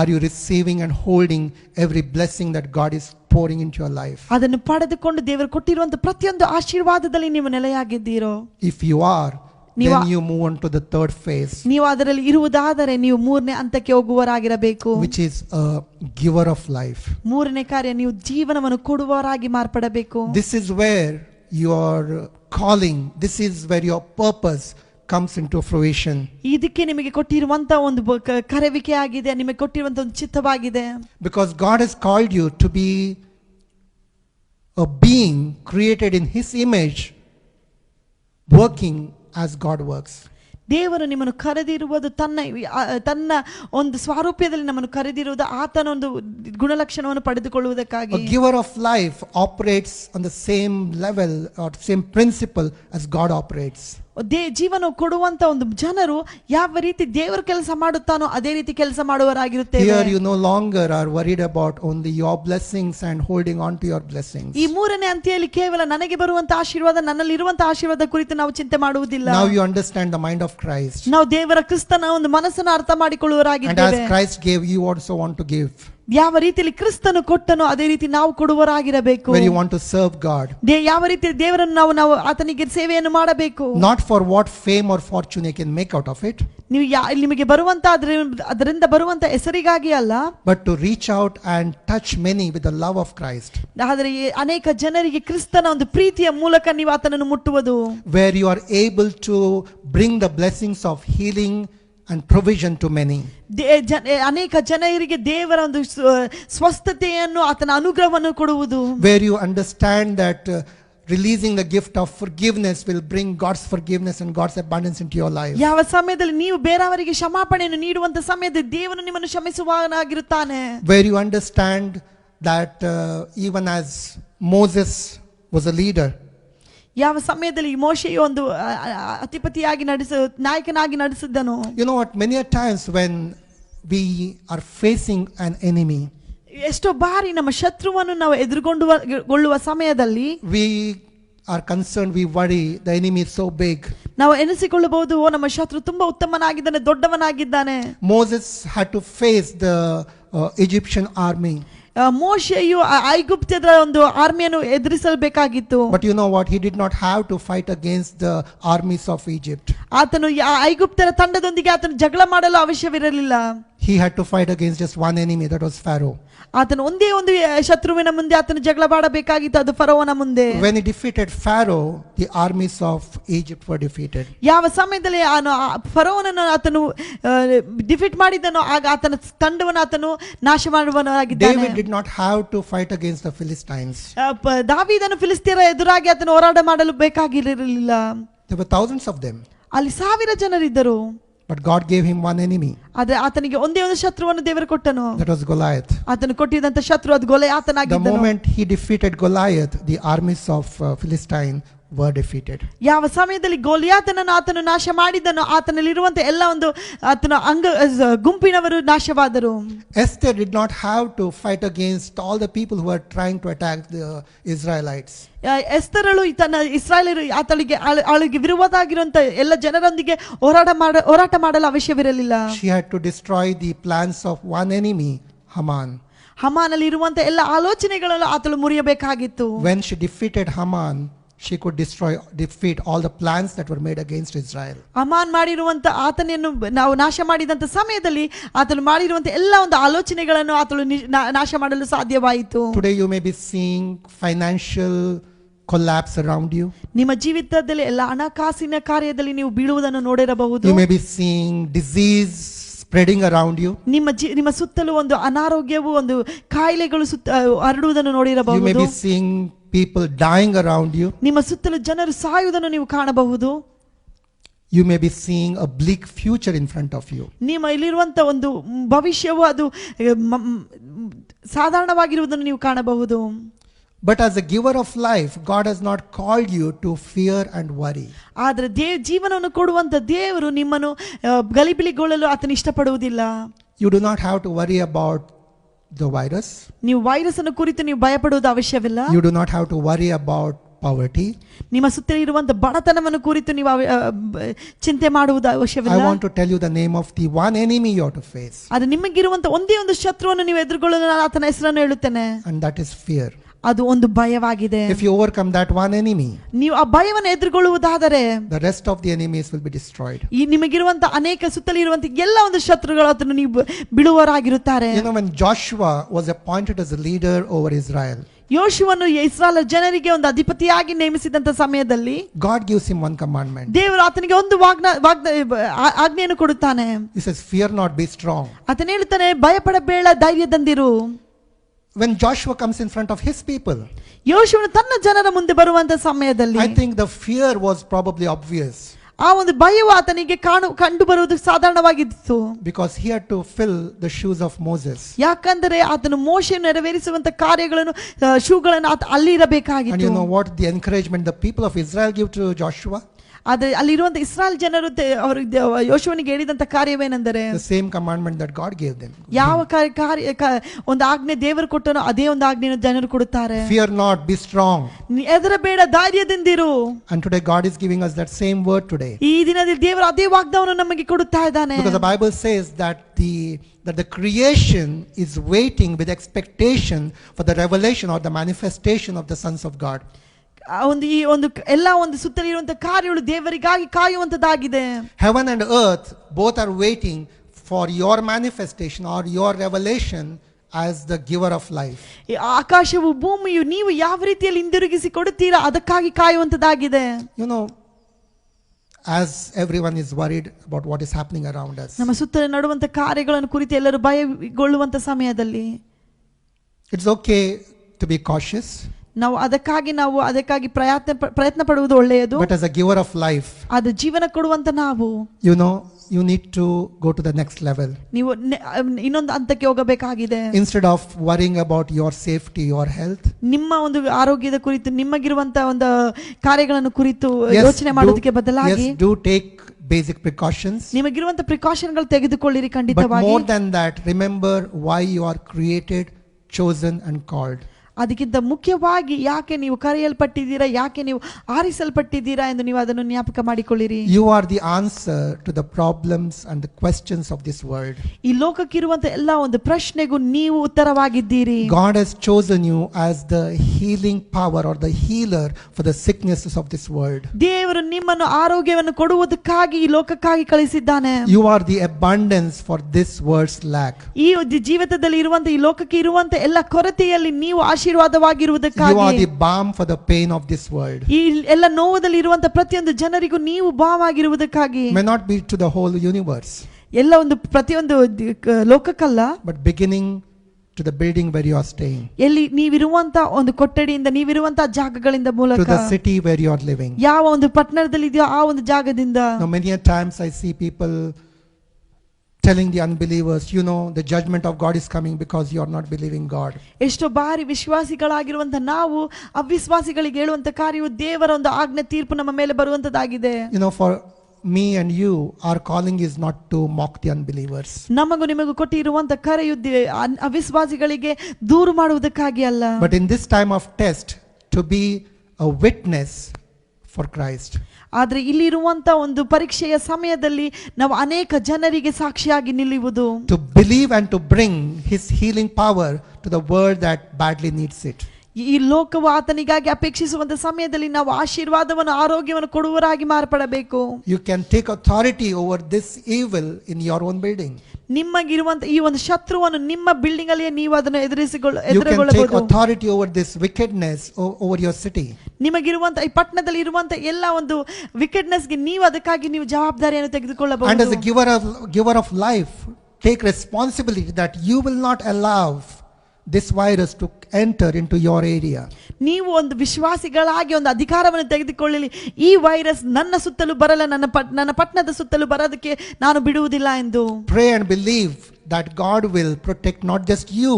Are you receiving and holding every blessing that God is pouring into your life? ಅದನ್ನು ಪಡೆದುಕೊಂಡು ದೇವರು ಕೊಟ್ಟಿರುವಂತ ಪ್ರತಿಯೊಂದು ಆಶೀರ್ವಾದದಲ್ಲಿ ನೀವು ನೆಲೆಯಾಗಿದ್ದೀರೋ? If you are, then you move on to the third phase. ನೀವು ಅದರಲ್ಲಿ ಇರುವುದಾದರೆ ನೀವು ಮೂರನೇ ಹಂತಕ್ಕೆ ಹೋಗುವರಾಗಿರಬೇಕು. Which is a giver of life. ಮೂರನೇ ಕಾರ್ಯ ನೀವು ಜೀವನವನ್ನು ಕೊಡುವವರಾಗಿ ಮಾರ್ಪಡಬೇಕು. This is where your calling, this is where your purpose comes into fruition. ಇದಕ್ಕೆ ನಿಮಗೆ ಕೊಟ್ಟಿರುವಂತ ಒಂದು ಕರೆವಿಕೆ ಆಗಿದೆ, ನಿಮಗೆ ಕೊಟ್ಟಿರುವಂತ ಒಂದು ಚಿತ್ತವಾಗಿದೆ. Because God has called you to be a being created in his image, working as God works. ದೇವರು ನಿಮ್ಮನ್ನು ಕರೆದಿರುವುದು ತನ್ನ ಒಂದು ಸ್ವರೂಪದಲ್ಲಿ ನಮ್ಮನ್ನು ಕರೆದಿರುವುದು ಆತನ ಒಂದು ಗುಣಲಕ್ಷಣವನ್ನು ಪಡೆದುಕೊಳ್ಳುವುದಕ್ಕಾಗಿ. A giver of life operates on the same level or same principle as God operates. ಜೀವನ ಕೊಡುವಂತ ಒಂದು ಜನರು ಯಾವ ರೀತಿ ದೇವರ ಕೆಲಸ ಮಾಡುತ್ತಾನೋ ಅದೇ ರೀತಿ ಕೆಲಸ ಮಾಡುವರಾಗಿರುತ್ತೇವೆ. Here you no longer are worried about only your blessings and holding on to your blessings. ಈ ಮೂರನೇ ಹಂತದಲ್ಲಿ ಕೇವಲ ನನಗೆ ಬರುವಂತ ಆಶೀರ್ವಾದ, ನನ್ನಲ್ಲಿ ಇರುವಂತ ಆಶೀರ್ವಾದ ಕುರಿತು ನಾವು ಚಿಂತೆ ಮಾಡುವುದಿಲ್ಲ. Now you understand the mind of Christ. ನಾವು ದೇವರ ಕ್ರಿಸ್ತನ ಒಂದು ಮನಸ್ಸನ್ನು ಅರ್ಥ ಮಾಡಿಕೊಳ್ಳುವರಾಗಿದ್ದೇವೆ. And as Christ gave, you also want to give. ಯಾವ ರೀತಿಯಲ್ಲಿ ಕ್ರಿಸ್ತನು ಕೊಟ್ಟನೋ ಅದೇ ರೀತಿ ನಾವು ಕೊಡುವರಾಗಿರಬೇಕು. Where you want to serve God. ಯಾವ ರೀತಿ ದೇವರನ್ನು ನಾವು ಆತನಿಗೆ ಸೇವೆಯನ್ನು ಮಾಡಬೇಕು. Not for what fame or fortune you can make out of it. ನೀವು ನಿಮಗೆ ಬರುವಂತ ಅದರಿಂದ ಬರುವಂತ ಹೆಸರಿಗಾಗಿ ಅಲ್ಲ. But to reach out and touch many with the love of Christ. ಆದರೆ ಅನೇಕ ಜನರಿಗೆ ಕ್ರಿಸ್ತನ ಒಂದು ಪ್ರೀತಿಯ ಮೂಲಕ ನೀವು ಆತನನ್ನು ಮುಟ್ಟುವುದು. Where you are able to bring the blessings of healing and provision to many. ಅನೇಕ ಜನರಿಗೆ ದೇವರ ಒಂದು ಸ್ವಸ್ಥತೆಯನ್ನು ಆತನ ಅನುಗ್ರಹವನ್ನು ಕೊಡುವುದು. Where you understand that releasing the gift of forgiveness will bring God's forgiveness and God's abundance into your life. ಯಾವ ಸಮಯದಲ್ಲಿ ನೀವು ಬೇರೆಯವರಿಗೆ ಕ್ಷಮಾಪಣೆಯನ್ನು ನೀಡುವಂತ ಸಮಯದಲ್ಲಿ ದೇವರು ನಿಮ್ಮನ್ನು ಕ್ಷಮಿಸುವವನಾಗಿರುತ್ತಾನೆ. Where you understand that even as Moses was a leader, ಯಾವ ಸಮಯದಲ್ಲಿ ಮೋಶೆಯು ಒಂದು ಅಧಿಪತಿಯಾಗಿ ನಾಯಕನಾಗಿ ನಡೆಸಿದ್ದನು. You know what, many a times when we are facing an enemy, ಎಷ್ಟೋ ಬಾರಿ ನಮ್ಮ ಶತ್ರುವನ್ನು ನಾವು ಎದುರುಗೊಳ್ಳುವ ಸಮಯದಲ್ಲಿ we are concerned, we worry, the enemy is so big. ನಾವು ಎನಿಸಿಕೊಳ್ಳಬಹುದು, ನಮ್ಮ ಶತ್ರು ತುಂಬಾ ಉತ್ತಮನಾಗಿದ್ದಾನೆ, ದೊಡ್ಡವನಾಗಿದ್ದಾನೆ. Moses had to face the Egyptian army. ಮೋಶೆಯು ಐಗುಪ್ತದ ಒಂದು ಆರ್ಮಿಯನ್ನು ಎದುರಿಸಬೇಕಾಗಿತ್ತು. But you know what, he did not have to fight against the armies of Egypt. ಆತನು ಐಗುಪ್ತರ ತಂಡದೊಂದಿಗೆ ಆತನು ಜಗಳ ಮಾಡಲು ಅವಶ್ಯವಿರಲಿಲ್ಲ. He had to fight against just one enemy, that was Pharaoh. ಆತನು ಒಂದೇ ಒಂದು ಶತ್ರುವಿನ ಮುಂದೆ ಆತನು ಜಗಳ ಮಾಡಬೇಕಾಗಿತ್ತು, ಅದು ಫರೋವನ ಮುಂದೆ. When he defeated Pharaoh, the armies of Egypt were defeated. ಯಾವ ಸಮಯದಲ್ಲಿ ಫರೋವನನ್ನು ಆತನು ಡಿಫೀಟ್ ಮಾಡಿದನೋ ಆಗ ಆತನ ತಂಡವನ್ನು ಆತನು ನಾಶ ಮಾಡುವವನಾಗಿದ್ದಾನೆ. David did not have to fight against the Philistines. ದಾವೀದನು ಫಿಲಿಸ್ತಿಯರ ಎದುರಾಗಿ ಆತನು ಹೋರಾಟ ಮಾಡಲು ಬೇಕಾಗಿರಲಿಲ್ಲ. There were thousands of them. ಅಲ್ಲಿ 1000 ಜನರಿದ್ದರು. But God gave him one enemy. ಆದರೆ ಆತನಿಗೆ ಒಂದೇ ಒಂದು ಶತ್ರುವನ್ನು ದೇವರು ಕೊಟ್ಟನು. That was Goliath. ಆತನು ಕೊಟ್ಟಿದ್ದಂತ ಶತ್ರು ಅದು ಗೊಲಿಯಾತನಾಗಿದ್ದನು. The moment he defeated Goliath, the armies of Philistine were defeated. ಯಾವ ಸಮಯದಲ್ಲಿ ಗೋಲಿಯಾತನನ್ನು ಆತನು ನಾಶ ಮಾಡಿದನೋ ಆತನಲ್ಲಿರುವಂತ ಎಲ್ಲ ಒಂದು ಆತನ ಗುಂಪಿನವರು ನಾಶವಾದರು. Esther did not have to fight against all the people who were trying to attack the Israelites. ಎಸ್ತರಳು ತನ್ನ ಇಸ್ರಾಯೇಲರು ಆತಳಿಗೆ ವಿರೋಧವಾಗಿರುವಂತ ಎಲ್ಲ ಜನರೊಂದಿಗೆ ಹೋರಾಟ ಮಾಡಲು ಅವಶ್ಯವಿರಲಿಲ್ಲ. She had to destroy the plans of one enemy, Haman. ಹಮಾನಲ್ಲಿ ಇರುವಂತ ಎಲ್ಲ ಆಲೋಚನೆಗಳನ್ನು ಆತಳು ಮುರಿಯಬೇಕಾಗಿತ್ತು. When she defeated Haman, she could defeat all the plans that were made against Israel. Haman ಮಾಡಿರುವಂತ ಆತನೆಯನ್ನು ನಾವು ನಾಶ ಮಾಡಿದಂತ ಸಮಯದಲ್ಲಿ ಆತಳು ಮಾಡಿರುವಂತ ಎಲ್ಲ ಒಂದು ಆಲೋಚನೆಗಳನ್ನು ಆತಳು ನಾಶ ಮಾಡಲು ಸಾಧ್ಯವಾಯಿತು. Today you may be seeing financial collapse around you. ನಿಮ್ಮ ಜೀವಿತದಲ್ಲಿ ಎಲ್ಲ ಹಣಕಾಸಿನ ಕಾರ್ಯದಲ್ಲಿ ನೀವು ಬೀಳುವುದನ್ನು ನೋಡಿರಬಹುದು. You may be seeing disease spreading around you. ನಿಮ್ಮ ಸುತ್ತಲೂ ಒಂದು ಅನಾರೋಗ್ಯವು ಒಂದು ಕಾಯಿಲೆಗಳು ಹರಡುವುದನ್ನು ನೋಡಿರಬಹುದು. You may be seeing people dying around you. ನಿಮ್ಮ ಸುತ್ತಲೂ ಜನರು ಸಾಯುವುದನ್ನು ನೀವು ಕಾಣಬಹುದು. You may be seeing a bleak future in front of you. ನಿಮ್ಮ ಇಲ್ಲಿರುವಂತ ಒಂದು ಭವಿಷ್ಯವು ಅದು ಸಾಧಾರಣವಾಗಿರುವುದನ್ನು ನೀವು ಕಾಣಬಹುದು. But as a giver of life, God has not called you to fear and worry. ಆದರೆ ಜೀವನವನ್ನು ಕೊಡುವಂತ ದೇವರು ನಿಮ್ಮನ್ನು ಗಲಿಬಿಲಿಗೊಳ್ಳಲು ಆತನು ಇಷ್ಟಪಡುವುದಿಲ್ಲ. You do not have to worry about the virus. ನೀವು ವೈರಸ್ ಅನ್ನು ಕುರಿತು ನೀವು ಭಯಪಡುವುದು ಅವಶ್ಯವಿಲ್ಲ. You do not have to worry about poverty. ನಿಮ್ಮ ಸುತ್ತ ಇರುವಂತ ಬಡತನವನ್ನು ಕುರಿತು ನೀವು ಚಿಂತೆ ಮಾಡುವುದು ಅವಶ್ಯವಿಲ್ಲ. I want to tell you the name of the one enemy you have to face. ಅದು ನಿಮಗಿರುವಂತ ಒಂದೇ ಒಂದು ಶತ್ರುವನ್ನು ನೀವು ಎದುರುಗೊಳ್ಳಲು ನಾನು ಆತನ ಹೆಸರನ್ನು ಹೇಳುತ್ತೇನೆ. And that is fear. ಅದು ಒಂದು ಭಯವಾಗಿದೆ. If you overcome that one enemy, ನೀವು ಆ ಭಯವನ್ನು ಎದುರುಗೊಳ್ಳುವುದಾದರೆ the rest of the enemies will be destroyed. ಈ ನಿಮಗಿರುವಂತ ಅನೇಕ ಸುತ್ತಲಿರುವಂತ ಎಲ್ಲ ಒಂದು ಶತ್ರುಗಳು ಅದನ್ನು ನೀವು ಬಿಡುವರಾಗಿರುತ್ತಾರೆ. You know, when Joshua was appointed as a leader over Israel, ಯೋಶುವನು Israel ಜನರಿಗೆ ಒಂದು ಅಧಿಪತಿಯಾಗಿ ನೇಮಿಸಿದಂತ ಸಮಯದಲ್ಲಿ God gives him one commandment. ದೇವರು ಆತನಿಗೆ ಒಂದು ಆಜ್ಞೆಯನ್ನು ಕೊಡುತ್ತಾನೆ. He says, fear not, be strong. ಆತನು ಹೇಳುತ್ತಾನೆ, ಭಯಪಡಬೇಡ, ಧೈರ್ಯದಿಂದಿರು. When Joshua comes in front of his people, ಯೋಶುವನು ತನ್ನ ಜನರ ಮುಂದೆ ಬರುವಂತ ಸಮಯದಲ್ಲಿ I think the fear was probably obvious. ಆ ಒಂದು ಭಯವು ಆತನಿಗೆ ಕಂಡು ಬರುವುದು ಸಾಧಾರಣವಾಗಿತ್ತು. Because he had to fill the shoes of Moses. ಯಾಕಂದರೆ ಆತನು ಮೋಶೆಯನ್ನು ನೆರವೇರಿಸುವಂತ ಕಾರ್ಯಗಳನ್ನು ಶೂಗಳನ್ನು ಅಲ್ಲಿ ಇರಬೇಕಾಗಿತ್ತು. And you know what the encouragement the people of Israel give to Joshua? ಆದರೆ ಅಲ್ಲಿರುವಂತ ಇಸ್ರಾಯೇಲ್ ಜನರು ಅವರು ಯೋಶುವನಿಗೆ ಹೇಳಿದಂತ ಕಾರ್ಯವೇನೆಂದರೆ, the same commandment that God gave them. ಯಾವ ಒಂದು ಆಜ್ಞೆ ದೇವರು ಕೊಟ್ಟನೋ ಅದೇ ಒಂದು ಆಜ್ಞೆಯನ್ನು ಜನರು ಕೊಡುತ್ತಾರೆ. Fear not, be strong. ಹೆದರಬೇಡ, ಧೈರ್ಯದಿಂದಿರು. And today God is giving us that same word today. ಈ ದಿನದಲ್ಲಿ ದೇವರು ಅದೇ ವಾಗ್ದಾನವನ್ನು ನಮಗೆ ಕೊಡುತ್ತಾ ಇದ್ದಾನೆ. Because the Bible says that the creation is waiting with expectation for the revelation or the manifestation of the sons of God. ಈ ಒಂದು ಎಲ್ಲ ಒಂದು ಸುತ್ತಲಿರುವಂತ ಕಾರ್ಯಗಳು ದೇವರಿಗಾಗಿ ಕಾಯುವಂತದ್ದಾಗಿದೆ. Heaven and earth both are waiting for your manifestation or your revelation as the giver of life. ಆಕಾಶವು ಭೂಮಿಯು ನೀವು ಯಾವ ರೀತಿಯಲ್ಲಿ ಹಿಂದಿರುಗಿಸಿ ಕೊಡುತ್ತೀರಾ ಅದಕ್ಕಾಗಿ ಕಾಯುವಂತದ್ದಾಗಿದೆ. You know, as everyone is worried about what is happening around us, ನಮ್ಮ ಸುತ್ತ ನಡೆಯುವಂತ ಕಾರ್ಯಗಳನ್ನು ಕುರಿತು ಎಲ್ಲರೂ ಭಯಗೊಳ್ಳುವಂತ ಸಮಯದಲ್ಲಿ it's okay to be cautious. ನಾವು ಅದಕ್ಕಾಗಿ ಪ್ರಯತ್ನ ಪಡುವುದು ಒಳ್ಳೆಯದು. But as a giver of life, ಅದು ಜೀವನ ಕೊಡುವಂತ ನಾವು, you know, you need to go to the next level. ನೀವು ಇನ್ನೊಂದು ಹಂತಕ್ಕೆ ಹೋಗಬೇಕಾಗಿದೆ. Instead of worrying about your safety, your health, ನಿಮ್ಮ ಒಂದು ಆರೋಗ್ಯದ ಕುರಿತು ನಿಮಗಿರುವಂತ ಒಂದು ಕಾರ್ಯಗಳನ್ನು ಕುರಿತು ಯೋಚನೆ ಮಾಡೋದಕ್ಕೆ ಬದಲಾಗಿ, yes, do take basic precautions. ನಿಮಗಿರುವಂತ ಪ್ರಿಕಾಷನ್ಗಳು ತೆಗೆದುಕೊಳ್ಳಿರಿ ಖಂಡಿತವಾಗಿ. But more than that, remember why you are created, chosen and called. ಅದಕ್ಕಿಂತ ಮುಖ್ಯವಾಗಿ ಯಾಕೆ ನೀವು ಕರೆಯಲ್ಪಟ್ಟಿದ್ದೀರಾ, ಯಾಕೆ ನೀವು ಆರಿಸಲ್ಪಟ್ಟಿದ್ದೀರಾ ಎಂದು ನೀವು ಅದನ್ನು ಜ್ಞಾಪಕ ಮಾಡಿಕೊಳ್ಳಿರಿ. You are the answer to the problems and the questions of this world. ಈ ಲೋಕಕ್ಕಿರುವಂತ ಎಲ್ಲ ಒಂದು ಪ್ರಶ್ನೆಗೂ ನೀವು ಉತ್ತರವಾಗಿದ್ದೀರಿ. God has chosen you as the healing power or the healer for the sicknesses of this world. ದೇವರು ನಿಮ್ಮನ್ನು ಆರೋಗ್ಯವನ್ನು ಕೊಡುವುದಕ್ಕಾಗಿ ಈ ಲೋಕಕ್ಕಾಗಿ ಕಳಿಸಿದ್ದಾನೆ. You are the abundance for this world's lack. ಈ ಜೀವಿತದಲ್ಲಿ ಇರುವಂತ ಈ ಲೋಕಕ್ಕೆ ಇರುವಂತ ಎಲ್ಲ ಕೊರತೆಯಲ್ಲಿ ನೀವು ಆಶೀರ್ವಾದವಾಗಿರುವುದಕ್ಕಾಗಿ, you are the balm for the pain of this world. ಈ ಎಲ್ಲ ನೋವದಲ್ಲಿ ಇರುವಂತ ಪ್ರತಿಯೊಂದು ಜನರಿಗೂ ನೀವು balm ಆಗಿರುವುದಕ್ಕಾಗಿ, may not be to the whole universe, ಎಲ್ಲ ಒಂದು ಪ್ರತಿಯೊಂದು ಲೋಕಕ್ಕಲ್ಲ, but beginning to the building where you are staying, ಎಲ್ಲಿ ನೀವಿರುವಂತ ಒಂದು ಕೊಠಡಿಯಿಂದ, ನೀವಿರುವಂತ ಜಾಗಗಳಿಂದ ಮೂಲಕ, to the city where you are living, ಯಾವ ಒಂದು ಪಟ್ಟಣದಲ್ಲಿ ಇದೆಯೋ ಆ ಒಂದು ಜಾಗದಿಂದ. Now many times I see people telling the unbelievers, you know, the judgment of God is coming because you are not believing God. ಎಷ್ಟೋ ಬಾರಿ ವಿಶ್ವಾಸಿಗಳಾಗಿರುವಂತ ನಾವು ಅವಿಶ್ವಾಸಿಗಳಿಗೆ ಹೇಳುವಂತ ಕಾರ್ಯವು ದೇವರ ಒಂದು ಆಜ್ಞೆ ತೀರ್ಪು ನಮ್ಮ ಮೇಲೆ ಬರುವಂತದಾಗಿದೆ. You know, for me and you, our calling is not to mock the unbelievers. ನಮಗೂ ನಿಮಗೂ ಕೊಟ್ಟಿರುವಂತ ಕರೆಯು ಅವಿಶ್ವಾಸಿಗಳಿಗೆ ದೂರು ಮಾಡುವುದಕ್ಕಾಗಿ ಅಲ್ಲ. But in this time of test, to be a witness for Christ. ಆದ್ರೆ ಇಲ್ಲಿರುವಂತ ಒಂದು ಪರೀಕ್ಷೆಯ ಸಮಯದಲ್ಲಿ ನಾವು ಅನೇಕ ಜನರಿಗೆ ಸಾಕ್ಷಿಯಾಗಿ ನಿಲ್ಲುವುದು. To believe and to bring his healing power to the world that badly needs it. ಈ ಲೋಕವು ಆತನಿಗಾಗಿ ಅಪೇಕ್ಷಿಸುವಂತ ಸಮಯದಲ್ಲಿ ನಾವು ಆಶೀರ್ವಾದವನ್ನು ಆರೋಗ್ಯವನ್ನು ಕೊಡುವರಾಗಿ ಮಾರ್ಪಡಬೇಕು. You can take authority over this evil in your own building. ನಿಮ್ಮಗಿರುವಂತ ಈ ಒಂದು ಶತ್ರುವನ್ನು ನಿಮ್ಮ ಬಿಲ್ಡಿಂಗ್ ಅಲ್ಲಿ ನೀವು ಅದನ್ನು ಎದುರಿಸಿಕೊಳ್ಳಬಹುದು. You can take authority over this wickedness over your city. ನಿಮಗಿರುವಂತ ಈ ಪಟ್ಟಣದಲ್ಲಿ ಇರುವಂತ ಎಲ್ಲ ಒಂದು ವಿಕೆಟ್ನೆಸ್ ಗೆ ನೀವು ಅದಕ್ಕಾಗಿ ನೀವು ಜವಾಬ್ದಾರಿಯನ್ನು ತೆಗೆದುಕೊಳ್ಳಬಹುದು. And as a giver of life, take responsibility that you will not allow this virus to enter into your area. ನೀವು ಒಂದು ವಿಶ್ವಾಸಿಗಳಾಗಿ ಒಂದು ಅಧಿಕಾರವನ್ನು ತೆಗೆದುಕೊಳ್ಳಲಿ. ಈ ವೈರಸ್ ನನ್ನ ಸುತ್ತಲೂ ಬರಲ್ಲ, ನನ್ನ ಪಟ್ಟಣದ ಸುತ್ತಲೂ ಬರೋದಕ್ಕೆ ನಾನು ಬಿಡುವುದಿಲ್ಲ ಎಂದು. Pray and believe that God will protect not just you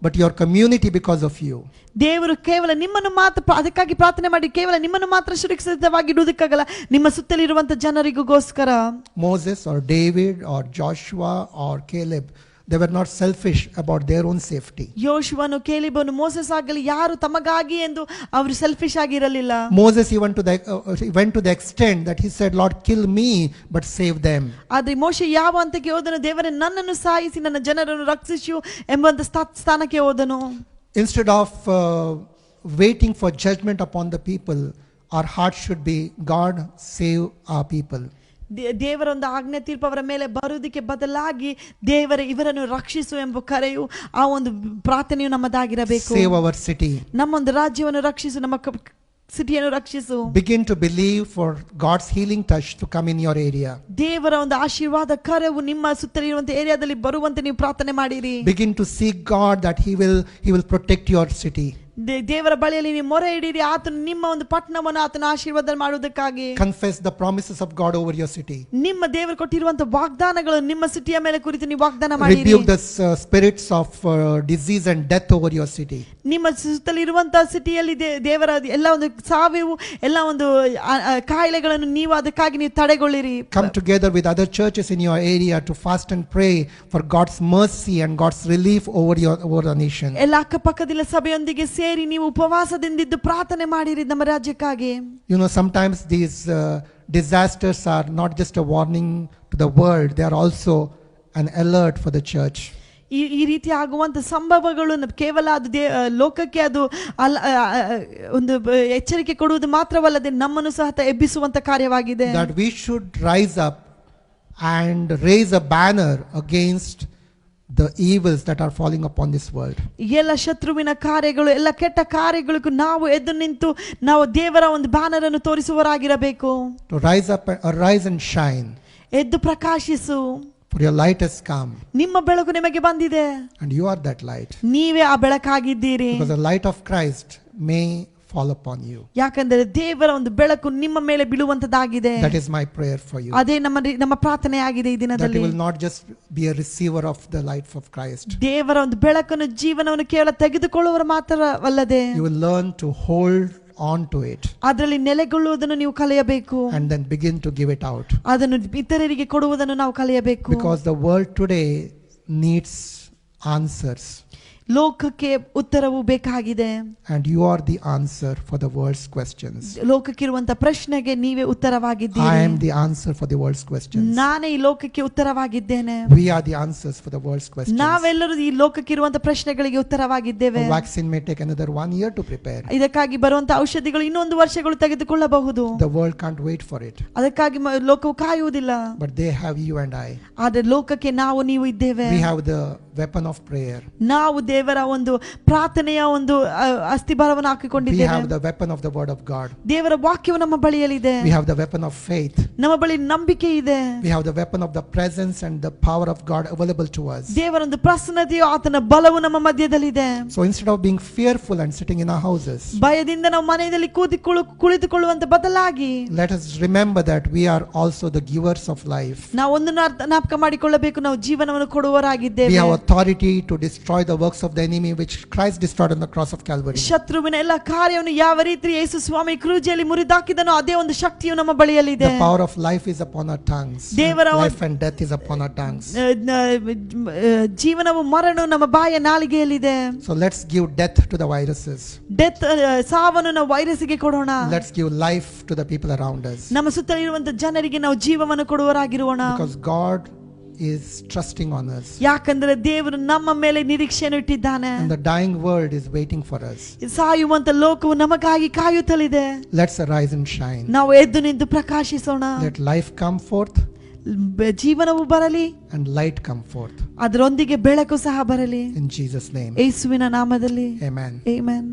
but your community because of you. ದೇವರು ಕೇವಲ ನಿಮ್ಮನ್ನು ಮಾತ್ರ ಅದಕ್ಕಾಗಿ ಪ್ರಾರ್ಥನೆ ಮಾಡಿ ಕೇವಲ ನಿಮ್ಮನ್ನು ಮಾತ್ರ ಸುರಕ್ಷಿತವಾಗಿ ಇಡುವುದಕ್ಕಾಗಲ್ಲ, ನಿಮ್ಮ ಸುತ್ತಲಿರುವಂತ ಜನರಿಗೋಸ್ಕರ. Moses or David or Joshua or Caleb, they were not selfish about their own safety. ಯೋಶುವನು ಕೇಲಿಬನು ಮೋಸೆಸ್ ಆಗಲಿ ಯಾರು ತಮಗಾಗಿ ಎಂದು ಅವರು ಸೆಲ್ಫಿಶ್ ಆಗಿರಲಿಲ್ಲ. Moses even went to the extent that he said, Lord, kill me but save them. ಆದ್ರೆ ಮೋಶೆ ಯಾವ ಹಂತಕ್ಕೆ ಹೋದನು? ದೇವರೇ ನನ್ನನ್ನು ಸಾಯಿಸಿ ನನ್ನ ಜನರನ್ನು ರಕ್ಷಿಸು ಎಂಬಂತ ಸ್ಥಾನಕ್ಕೆ ಹೋದನು. Instead of waiting for judgment upon the people, our heart should be, God, save our people. ದೇವರ ಒಂದು ಆಜ್ಞೆ ತೀರ್ಪು ಅವರ ಮೇಲೆ ಬರುವುದಕ್ಕೆ ಬದಲಾಗಿ ದೇವರೇ ಇವರನ್ನು ರಕ್ಷಿಸು ಎಂಬ ಕರೆಯು ಆ ಒಂದು ಪ್ರಾರ್ಥನೆಯು ನಮ್ಮದಾಗಿರಬೇಕು. Save our city. ನಮ್ಮೊಂದು ರಾಜ್ಯವನ್ನು ರಕ್ಷಿಸು, ನಮ್ಮ ಸಿಟಿಯನ್ನು ರಕ್ಷಿಸು. Begin to believe for God's healing touch to come in your area. ದೇವರ ಒಂದು ಆಶೀರ್ವಾದ ಕರೆವು ನಿಮ್ಮ ಸುತ್ತಲಿರುವಂತ ಏರಿಯಾದಲ್ಲಿ ಬರುವಂತೆ ನೀವು ಪ್ರಾರ್ಥನೆ ಮಾಡಿರಿ. Begin to seek God that he will protect your city. ದೇವರ ಬಳಿಯಲ್ಲಿ ನೀವು ಮೊರೆ ಇಡಿರಿ, ಆತನು ನಿಮ್ಮ ಒಂದು ಪಟ್ಟಣವನ್ನು ಆತನ ಆಶೀರ್ವಾದ ಮಾಡುವುದಕ್ಕಾಗಿ. Confess the promises of God over your city. ನಿಮ್ಮ ದೇವರು ಕೊಟ್ಟಿರುವಂತ ವಾಗ್ದಾನಗಳು ನಿಮ್ಮ ಸಿಟಿಯ ಮೇಲೆ ಕುರಿತು ನೀವು ವಾಗ್ದಾನ ಮಾಡಿರಿ. Rebuke the spirits of disease and death over your city. ನಿಮ್ಮ ಸುತ್ತಲಿರುವಂತ ಸಿಟಿಯಲ್ಲಿ ದೇವರ ಎಲ್ಲ ಒಂದು ಸಾವಿವು ಎಲ್ಲ ಒಂದು ಕಾಯಿಲೆಗಳನ್ನು ನೀವು ಅದಕ್ಕಾಗಿ ನೀವು ತಡೆಗೊಳ್ಳಿರಿ. Come together with other churches in your area to fast and pray for God's mercy and God's relief over the nation. ಎಲ್ಲ ಅಕ್ಕಪಕ್ಕದ ಸಭೆಯೊಂದಿಗೆ ಸೇರಿ ನೀವು ಉಪವಾಸದಿಂದಿದ್ದು ಪ್ರಾರ್ಥನೆ ಮಾಡಿರಿ ನಮ್ಮ ರಾಜ್ಯಕ್ಕಾಗಿ. You know, sometimes these disasters are not just a warning to the world, they are also an alert for the church. ಈ ರೀತಿ ಆಗುವಂತ ಸಂಭವಗಳು ಕೇವಲ ಅದು ಲೋಕಕ್ಕೆ ಅದು ಒಂದು ಎಚ್ಚರಿಕೆ ಕೊಡುವುದು ಮಾತ್ರವಲ್ಲದೆ ನಮ್ಮನ್ನು ಸಹ ಎಬ್ಬಿಸುವಂತ ಕಾರ್ಯವಾಗಿದೆ. That we should rise up and raise a banner against the evils that are falling upon this world. ಎಲ್ಲ ಶತ್ರುವಿನ ಕಾರ್ಯಗಳು ಎಲ್ಲ ಕೆಟ್ಟ ಕಾರ್ಯಗಳಿಗೂ ನಾವು ಎದ್ದು ನಿಂತು ನಾವು ದೇವರ ಒಂದು ಬ್ಯಾನರ್ ಅನ್ನು ತೋರಿಸುವರಾಗಿರಬೇಕು. To rise up, arise and shine. ಎದ್ದು ಪ್ರಕಾಶಿಸು. For your light has come. ನಿಮ್ಮ ಬೆಳಕು ನಿಮಗೆ ಬಂದಿದೆ. And you are that light. ನೀವೇ ಆ ಬೆಳಕಾಗಿದ್ದೀರಿ. Because the light of Christ may fall upon you. ಯಾಕಂದರೆ ದೇವರ ಒಂದು ಬೆಳಕು ನಿಮ್ಮ ಮೇಲೆ ಬೀಳುವಂತದಾಗಿದೆ. That is my prayer for you. ಅದೇ ನಮ್ಮ ಪ್ರಾರ್ಥನೆಯಾಗಿದೆ ಈ ದಿನದಲ್ಲಿ. That you will not just be a receiver of the light of Christ. ದೇವರ ಒಂದು ಬೆಳಕನ್ನು ಜೀವನವನ್ನು ಕೇವಲ ತೆಗೆದುಕೊಳ್ಳುವವರು ಮಾತ್ರವಲ್ಲದೆ you will learn to hold on to it. ಅದರಲ್ಲಿ ನೆಲೆಗೊಳ್ಳುವುದನ್ನು ನೀವು ಕಲಿಯಬೇಕು. And then begin to give it out. ಅದನ್ನು ಇತರರಿಗೆ ಕೊಡುವುದನ್ನು ನಾವು ಕಲಿಯಬೇಕು. Because the world today needs answers. ಲೋಕಕ್ಕೆ ಉತ್ತರವು ಬೇಕಾಗಿದೆ. And you are the answer for the world's questions. ಲೋಕಕ್ಕಿರುವಂತ ಪ್ರಶ್ನೆಗೆ ನೀವೇ ಉತ್ತರವಾಗಿದ್ದೀರಿ. I am the answer for the world's questions. ನಾನೇ ಈ ಲೋಕಕ್ಕೆ ಉತ್ತರವಾಗಿದ್ದೇನೆ. We are the answers for the world's questions. ನಾವೆಲ್ಲರೂ ಈ ಲೋಕಕ್ಕಿರುವಂತ ಪ್ರಶ್ನೆಗಳಿಗೆ ಉತ್ತರವಾಗಿದ್ದೇವೆ. A vaccine may take another 1 year to prepare. ಇದಕ್ಕಾಗಿ ಬರುವಂತ ಔಷಧಿಗಳು ಇನ್ನೊಂದು ವರ್ಷಗಳು ತೆಗೆದುಕೊಳ್ಳಬಹುದು. The world can't wait for it. ಅದಕ್ಕಾಗಿ ಲೋಕವು ಕಾಯುವುದಿಲ್ಲ. But they have you and I. ಆದರೆ ಲೋಕಕ್ಕೆ ನಾವು ನೀವು ಇದ್ದೇವೆ. We have the weapon of prayer. ನಾವು ದೇವರ ಒಂದು ಪ್ರಾರ್ಥನೆಯ ಒಂದು ಅಸ್ತಿಭಾರವನ್ನು We ಹಾಕಿಕೊಂಡಿದ್ದೇವೆ. have the weapon of the word of God. ದೇವರ ವಾಕ್ಯವು ನಮ್ಮ ಬಳಿಯಲ್ಲಿದೆ. We have the weapon of faith. ನಮ್ಮ ಬಳಿ ನಂಬಿಕೆ ಇದೆ. We have the weapon of the presence and the power of God available to us. ದೇವರ ಒಂದು ಪ್ರಸನ್ನತೆಯು ಆತನ ಬಲವು ನಮ್ಮ ಮಧ್ಯದಲ್ಲಿದೆ. So instead of being fearful and sitting in our houses, ಭಯದಿಂದ ನಾವು ಮನೆಯಲ್ಲಿ ಕುಳಿತುಕೊಳ್ಳುವಂತ ಬದಲಾಗಿ let us remember that we are also the givers of life. ನಾವು ಒಂದನ್ನು ಜ್ಞಾಪಕ ಮಾಡಿಕೊಳ್ಳಬೇಕು, ನಾವು ಜೀವನವನ್ನು ಕೊಡುವವರಾಗಿದ್ದೇವೆ. We have authority to destroy the works of the enemy which Christ destroyed on the cross of Calvary. ಶತ್ರುವಿನ ಎಲ್ಲ ಕಾರ್ಯವನ್ನು ಯಾವ ರೀತಿ ಯೇಸು ಸ್ವಾಮಿ ಕ್ರೂಜಲ್ಲಿ ಮುರಿದಾಕಿದನೋ ಅದೇ ಒಂದು ಶಕ್ತಿಯು ನಮ್ಮ ಬಳಿಯಲ್ಲಿದೆ. The power of life is upon our tongues. Life and death is upon our tongues. ಜೀವನವು ಮರಣವು ನಮ್ಮ ಬಾಯ ನಾಲಿಗೆಯಲ್ಲಿದೆ. So let's give death to the viruses. ಸಾವನ್ನು ನಾವು ವೈರಸ್ಗೆ ಕೊಡೋಣ. Let's give life to the people around us. ನಮ್ಮ ಸುತ್ತಲಿರುವಂತ ಜನರಿಗೆ ನಾವು ಜೀವವನ್ನು ಕೊಡುವರಾಗಿರೋಣ. Because God is trusting on us. ಯಾಕಂದ್ರೆ ದೇವರು ನಮ್ಮ ಮೇಲೆ ನಿರೀಕ್ಷೆಯನ್ನು ಇಟ್ಟಿದ್ದಾನೆ. And the dying world is waiting for us. ಸಾಯುವಂತ ಲೋಕವು ನಮಗಾಗಿ ಕಾಯುತ್ತಲಿದೆ. Let's arise and shine. ನಾವು ಎದ್ದು ನಿಂತು ಪ್ರಕಾಶಿಸೋಣ. Let life come forth. ಜೀವನವು ಬರಲಿ and light come forth. ಅದರೊಂದಿಗೆ ಬೆಳಕು ಸಹ ಬರಲಿ. In Jesus name. ಯೇಸುವಿನ ನಾಮದಲ್ಲಿ. Amen. Amen.